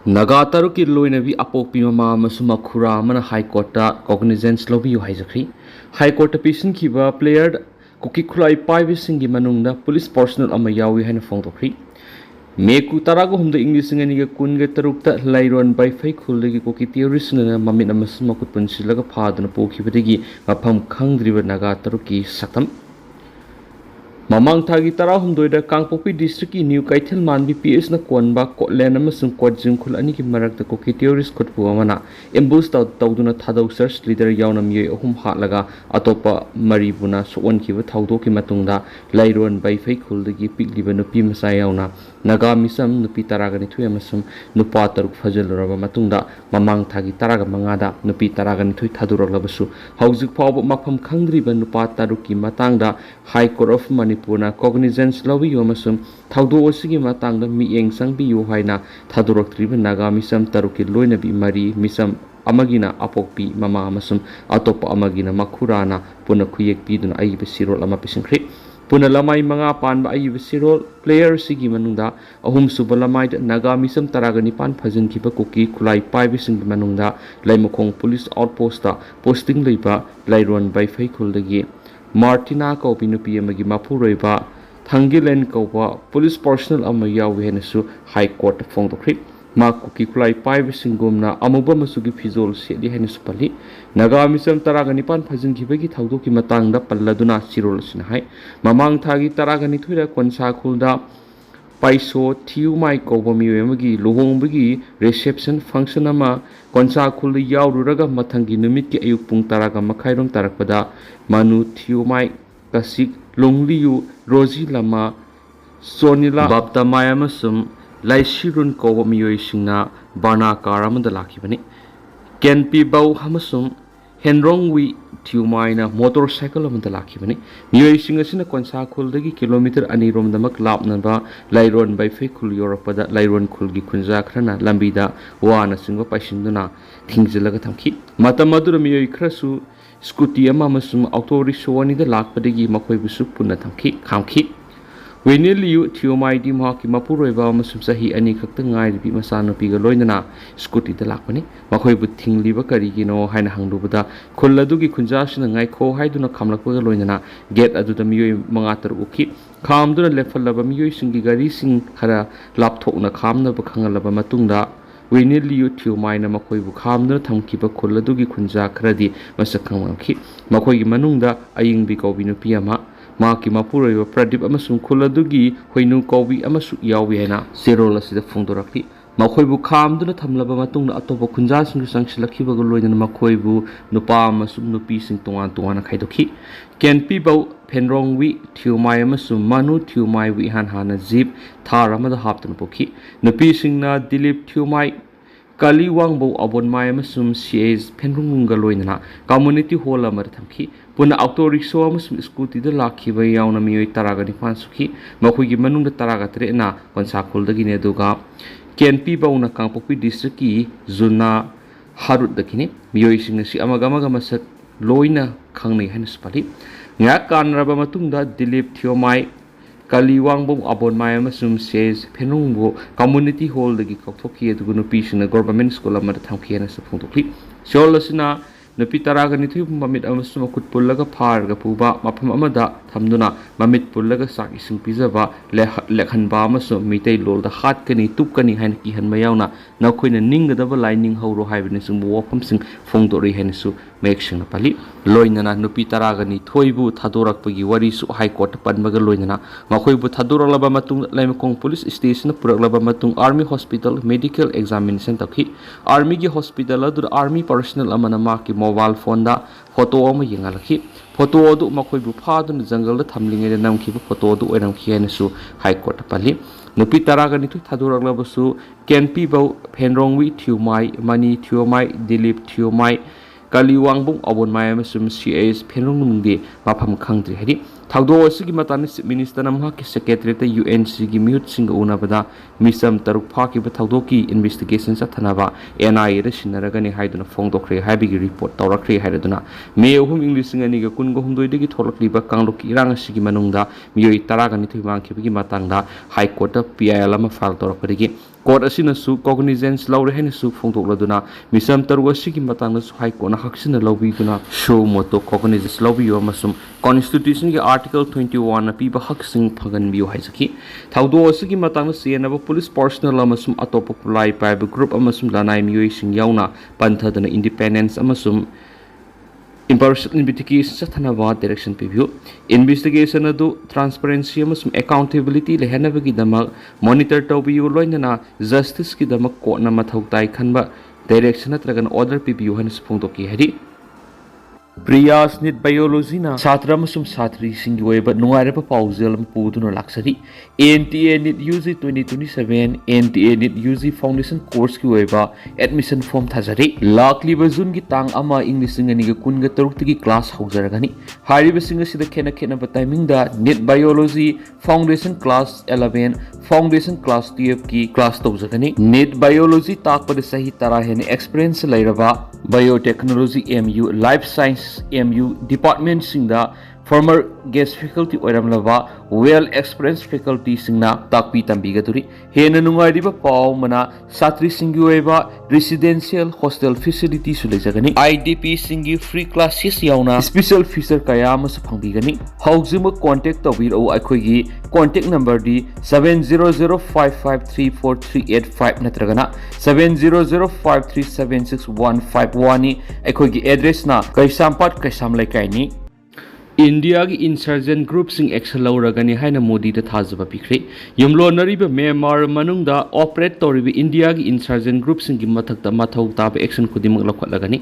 Naga taruki loinabi apopi mama masuma khura mana High Court cognizance Loubiyu haizakri. High Court pisin kiba player kuki khulai paiba singgi manungda police personal ama yaowi haina phongdokri. Meku tarago humda English ngani ga kunga tarukta lairon by fai khulgi kuki theories na mamit amasuma kutpunsilaga phadana pokhibadagi mafam khangdriba naga taruki saktam. Mamang thagi tarahum doida Kangpopi district ki new kaithel manbi PS na konba kotlen amasung kotjing khul ani ki marakta koki theories khutpu amana ambush tawduna thadau search leader yauna miyoi ahum hatlaga atopa maribuna soon ki thawdo ki matungda lairon bai fai khuldagi pikliba nupi masa yauna naga misam nupi taragani thui amasum nupa taruk fajalraba matungda mamang thagi taraga mangada nupi taragani thui thaduralabasu haujik phawba mafam khangdriba nupa taruki matangda High Court of Manipur na cognizance Loubiyu amasum thawdo asigi matangda miyeng sangbiyu haina thaduroktriba naga misam taruki loinabi mari misam amagina apokpi mama amasum atopa amagina makhurana puna khuyek piduna aiba sirol ama pisingkhri puna lamai manga panba aiba sirol player sigi manungda ahum suba lamai naga misam taragani pan phajin kiba kuki khulai paibi sing manungda laimokong police outpost ta posting leiba lairon bai fai khuldagi Martina Kopi nupi amagi mapuroiba Thangilen Kopa police personal ama yaowi hainasu High Court phongdokri ma kuki khulai paiba singomna amuba masugi fizol sedi hainasu pali naga misam taragani pan phajin khibagi thawdoki matangda palladuna sirol sinhai mamang thagi taragani thuira konsa khulda paiso thiumai koba miwe amagi luhongbagi reception function ama konsa khul yaururaga mathangi numit ki ayuk pung taraga makhairom tarakpada manu thiumai kasik Loubiyu roji lama sonila babta mayama sum laisirun koba miwe singna bana karamanda lakhibani kenpi bau hamasum henrongwi thiumaina motorcycle amanda lakhibani miwe singa sina konsa khuldagi kilometer ani romdamak lapnaba lairon bai fei khul yorapada lairon khulgi khunja khrana lambida wana singwa paisinduna thingjilaga thamki matamadura miwe khrasu scooty ama masum auto rickshaw ani da lakpadagi makhoi busu punna thamki khamki Loubiyu thiumai di mahaki mapuroiba masum sahi ani khakta ngai bi masano piga loinana scooty da lakpani makhoi bu thingliba karigino haina hangdubada khulladugi khunjasina ngai kho haiduna khamlakpaga loinana gate aduda miyoi mangatar uki khamduna lefallaba miyoi singi gari sing khara lapthokna khamna ba khangalaba matungda Loubiyu thiumai na makhoi bu khamduna thamkiba khulladugi khunja khradi masakhamki makhoi gi manungda ayingbi kobinu piyama Maki mapuroiba Pradip amasung khuladugi hoinu kobi amasu yaowi haina zero lasida phongdorakli makhoibu khamduna thamlaba matungna atopa khunja sing sangsilakhibaga loinana makhoibu nupa amasum nupi sing tongan tongana khaidokhi kenpi bau phenrongwi thiumai amasum manu thiumai wi han hana jeep thar amada haptana pokhi nupi singna Dilip thiumai Kali Wangbo abon mai amasum CS phenrungunga loinana community hall amar thamki puna auto rickshaw amasum scooty da lakhiba yauna miyoi taragani pansukhi makhoigi manungda taraga trena konsa khuldagi ne duga kenpi bauna Kangpopi district ki zuna harut dakini miyoi singna si amagamaga masak loina khangnei haina spali nga kanraba matungda Dilip thiumai Kali Wangbo abon mai amasum says phenungbo community hall dagi kokthokhi adugu nupi sina government school amada thamki ana sa phongthokli solasina nupi taraga nithui mamit amasum khut pullaga pharga puba mafam amada thamduna mamit pullaga sak ising pijaba lekhanba amasum mitei lol da hat kani tup kani hain ki han mayauna nakhoina ninggadaba lining hawro haibani sing wafam sing phongdori hanisu mek sing pali loinana nupi taraga ni thoibu thadorakpagi wari su High Court panbaga loinana makhoibu thadoraklaba matung laimkong police station puraklaba matung army hospital medical examination takhi army gi hospital adur army personnel amana ma ki mobile phone da photo ama yengalakhi photo adu makhoibu phadun jungle da thamlinge da namkhi photo adu oinamkhi hainasu High Court pali nupi taraga ni thu thadoraklaba su kenpi bau phenrongwi thiumai mani thiumai Dilip thiumai Kali Wangbong abon mai amasum CS phenrungmungdi mafam khangdri hadi thawdo asigi matani minister namha ki secretary ta UNC gi mute sing unabada misam taruk phaki ba thawdo ki investigation sa thanaba NI ra sinaraga ni haiduna phongdokre haibigi report tawrakre haiduna me ohum english ngani ga kungo humdoi digi tholakli ba kangloki irang asigi manungda miyoi taraga ni thuimang khibigi matangda High Court PIL ama file tawrakpagi Court asinasu cognizance laure henasu phongtokladuna misam taru asigi matangnasu High Court na haksina lawbiduna show moto cognizance lawbiyo amasum Constitution ki Article 21 na piba haksing phaganbiyo haisaki thaudo asigi matangna senaba police personnel amasum atopa pulai paiba group amasum lanai miyoi sing yauna panthadana independence amasum impartial investigation sathanaba direction preview investigation adu transparency amasum accountability lehanabagi damak monitor tawbiyu loinana justice ki damak court na mathau tai khanba direction natragan order preview hanis phongtoki hari Priyas nit biology na Satra masum Satri singway but no other proposal Puduna Luxury NTA nit UZ 2027 NTA nit UZ Foundation course kiweba admission form thazari Lakli bazun ki tang ama English ngani kunga tarukti class haujaragani Hari basing sida kena timing da nit biology foundation class 11 foundation class 12 ki class tawjagani nit biology takpada sahi tarahene experience lairaba biotechnology MU life science MU department singda former guest faculty oiramlaba well experienced faculty singna takpi tambigaturi hena nungariba paw mana satri singi oiba residential hostel facility sulejagani IDP singi free classes yauna special feature kaya mas phangbigani haujima contact tawiro aikhoigi contact number di 7005534385 natragana 7005376151 aikhoigi address na kaisampat kaisam laikai ni India ki insurgent group sing action lauragani haina Modi da thajaba pikre yumlo nariba Myanmar manungda operate toribi India ki insurgent group sing ki mathakta mathau taba action khudimak lakhatlagani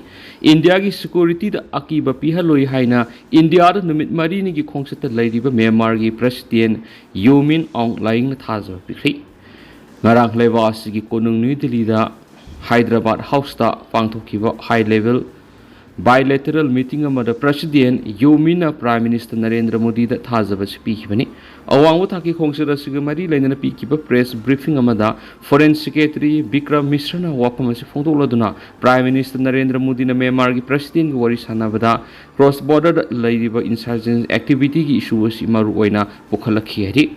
India ki security da akiba pihaloi haina India da numit mari ni ki khongsata lairiba Myanmar ki president U Min Aung Hlaing na thajaba pikre ngarang leba asigi konung New Delhi da Hyderabad house ta pangthokiba high level bilateral meeting amada president Yomina Prime Minister Narendra Modi da thajaba speakibani awangwa thaki khongsada sigamari lainana pikiba press briefing amada foreign secretary Vikram Mishra na wapamasi phongtokladuna Prime Minister Narendra Modi na Myanmar gi president gi wari sanabada cross border lairiba insurgent activity gi issue asi maru oina pokhalakhi hari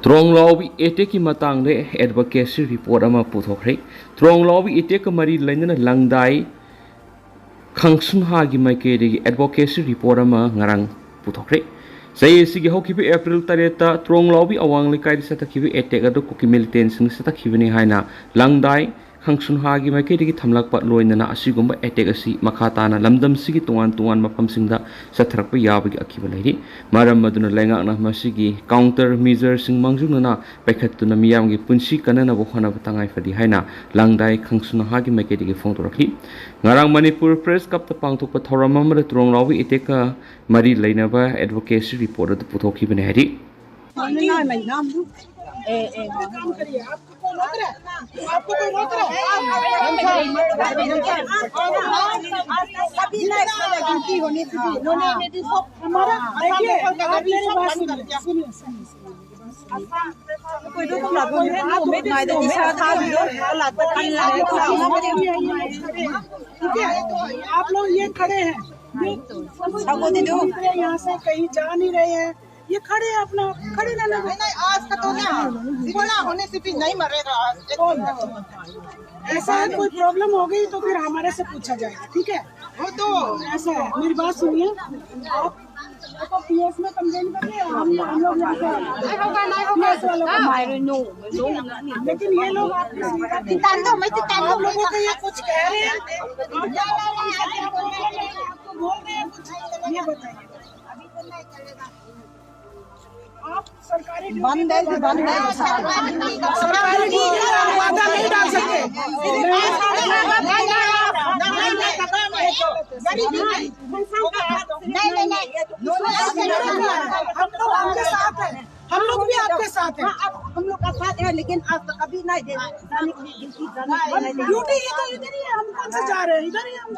Trong Loubiyu attack ki matang de advocacy report ama puthokre Trong Loubiyu attack mari lainana langdai khangsun ha gi maike de advocacy report ama ngarang puthokre sai sigi hokibi April tareta Trong Loubiyu awang likai satakhibi attack adu kuki militant sing satakhibini haina langdai khangsun ha gi maike de thamlak pat loinana asigumba attack asi makhata na lamdam sigi tuan mafam singda satharakpa yabagi akiba lairi maram maduna lenga na masigi counter measure sing mangjuna paikhatuna miyam gi punsi kanana bo khana batangai fadi haina langdai khangsun ha gi maike de phone torakhi ngarang Manipur press cup ta pangthokpa thoramam ra Trong Loubiyu attack mari lainaba advocacy report adu puthokhi bane hari आपको कोई रोक रहा है गिनती होनी थी हमारा देखिए आप मेरी बात सुनिए कोई तो ठीक है आप लोग ये खड़े हैं यहाँ से कहीं जा नहीं रहे हैं ये खड़े हैं अपना खड़े रहना नहीं आज का तो ना बोला होने से भी नहीं मरेगा ऐसा है कोई प्रॉब्लम हो गई तो फिर हमारे से पूछा जाएगा ठीक है वो तो ऐसा है मेरी बात सुनिए आप पीएस में कंप्लेंट करिए हम लोग लेकिन ये लोग आप लोगों को ये कुछ कह रहे हैं आपको बोल रहे हैं कुछ ये बताइए आप सरकारी बंद है सरकारी वादा नहीं डाल सकते हम लोग भी आपके साथ हैं हम लोग का साथ है लेकिन आप कभी नहीं दे ड्यूटी ये तो इधर ही है हम कौन से जा रहे हैं इधर ही हम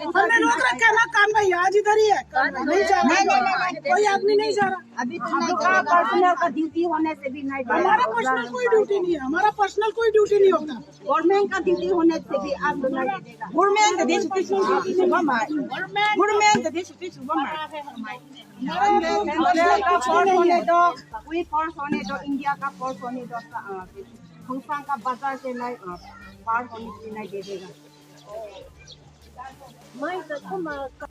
हमने रोक रखा ना काम भाई आज इधर ही है नहीं जा रहा कोई आदमी नहीं जा रहा अभी पर्सनल का ड्यूटी होने से भी नहीं हमारा पर्सनल कोई ड्यूटी नहीं है हमारा पर्सनल कोई ड्यूटी नहीं होता गवर्नमेंट का ड्यूटी होने से भी आप लोग नहीं देगा गवर्नमेंट देश पे गवर्नमेंट देश पे का फोर्स होने दो कोई फोर्स होने दो इंडिया का फोर्स होने दो होंगसांग का बाजार से नहीं पार होने से नहीं दे देगा